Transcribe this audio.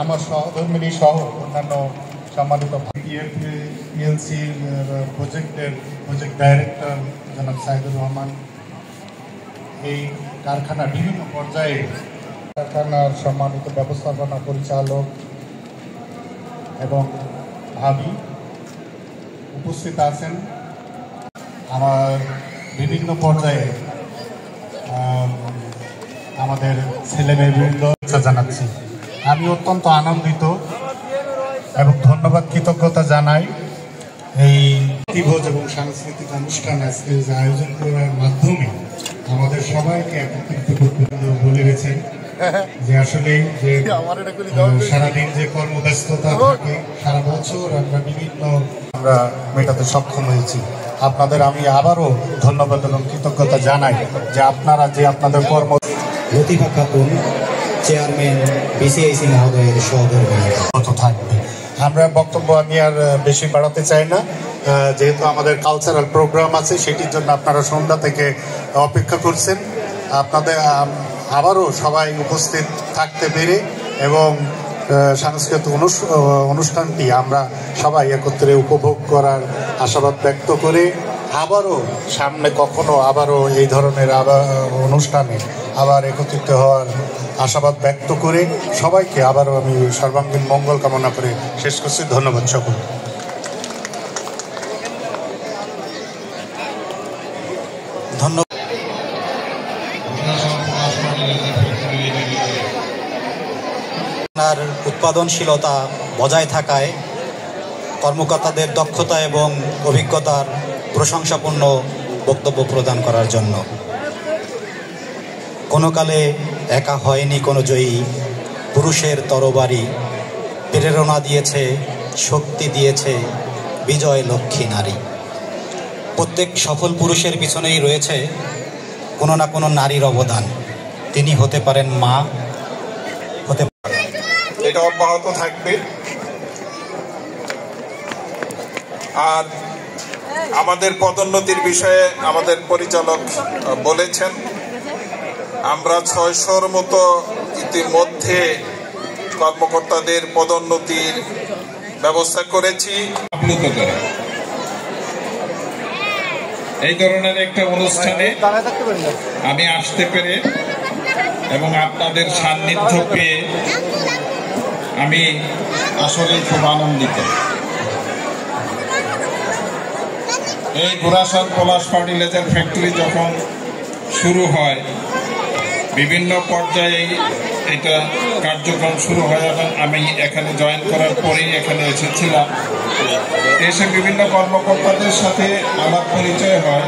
আমার সহধর্মিনী সহ অন্যান্য সম্মানিত পিএলসির প্রজেক্ট ডাইরেক্টর জনাব সাইদুর রহমান, এই কারখানার বিভিন্ন পর্যায়ে কারখানার সম্মানিত ব্যবস্থাপনা পরিচালক এবং ভাবি উপস্থিত আছেন, আমার বিভিন্ন পর্যায়ে আমাদের ছেলেমেয়েবৃন্দ জানাচ্ছি। আমি অত্যন্ত আনন্দিত এবং ধন্যবাদ কৃতজ্ঞতা জানাই এই ভোজ এবং সাংস্কৃতিক অনুষ্ঠান আজকে আয়োজন করার মাধ্যমে আমাদের সবাইকে একত্রিত করতে বলে গেছেন যে আসলে যে সারাদিন যে কর্মব্যস্ততা থাকে সারা বছর আমরা মেটাতে সক্ষম হয়েছি। আপনাদের আমি আবারও ধন্যবাদ এবং কৃতজ্ঞতা জানাই যে আপনারা যে আপনাদের কর্ম। লতিফা খাতুন, চেয়ারম্যান বিসিআইসি মহোদয়ের সহধর্মী থাকবে। আমরা বক্তব্য আমি আর বেশি বাড়াতে চাই না, যেহেতু আমাদের কালচারাল প্রোগ্রাম আছে সেটির জন্য আপনারা সন্ধ্যা থেকে অপেক্ষা করছেন। আপনাদের আবারও সবাই উপস্থিত থাকতে পেরে এবং সাংস্কৃতিক অনুষ্ঠানটি আমরা সবাই একত্রে উপভোগ করার আশাবাদ ব্যক্ত করে আবারও সামনে কখনো আবারও এই ধরনের অনুষ্ঠানে আবার একত্রিত হওয়ার আশাবাদ ব্যক্ত করে সবাইকে আবারও আমি সর্বাঙ্গীন মঙ্গল কামনা করে শেষ করছি। ধন্যবাদ সকল। ধন্যবাদ। উৎপাদনশীলতা বজায় থাকায় কর্মকর্তাদের দক্ষতা এবং অভিজ্ঞতার প্রশংসাপূর্ণ বক্তব্য প্রদান করার জন্য। কোনো কালে একা হয়নি কোনো জয়ী, পুরুষের তরবারি প্রেরণা দিয়েছে, শক্তি দিয়েছে বিজয় লক্ষ্মী নারী। প্রত্যেক সফল পুরুষের পিছনেই রয়েছে কোনো না কোনো নারীর অবদান। তিনি হতে পারেন মা, হতে এটা অব্যাহত থাকবে। আর আমাদের পদোন্নতির বিষয়ে আমাদের পরিচালক বলেছেন, আমরা 600-র মতো ইতিমধ্যে কর্মকর্তাদের পদোন্নতির ব্যবস্থা করেছি। আপ্লুত করে এই ধরনের একটা অনুষ্ঠানে আমি আসতে পেরে এবং আপনাদের সান্নিধ্য পেয়ে আমি আসলে খুব আনন্দিত। এই গোরাসান পলাশ ফার্টিলাইজার ফ্যাক্টরি যখন শুরু হয়, বিভিন্ন পর্যায়ে এটা কার্যক্রম শুরু হয় এবং আমি এখানে জয়েন করার পরেই এখানে এসেছিলাম। এসে বিভিন্ন কর্মকর্তাদের সাথে আলাপ পরিচয় হয়।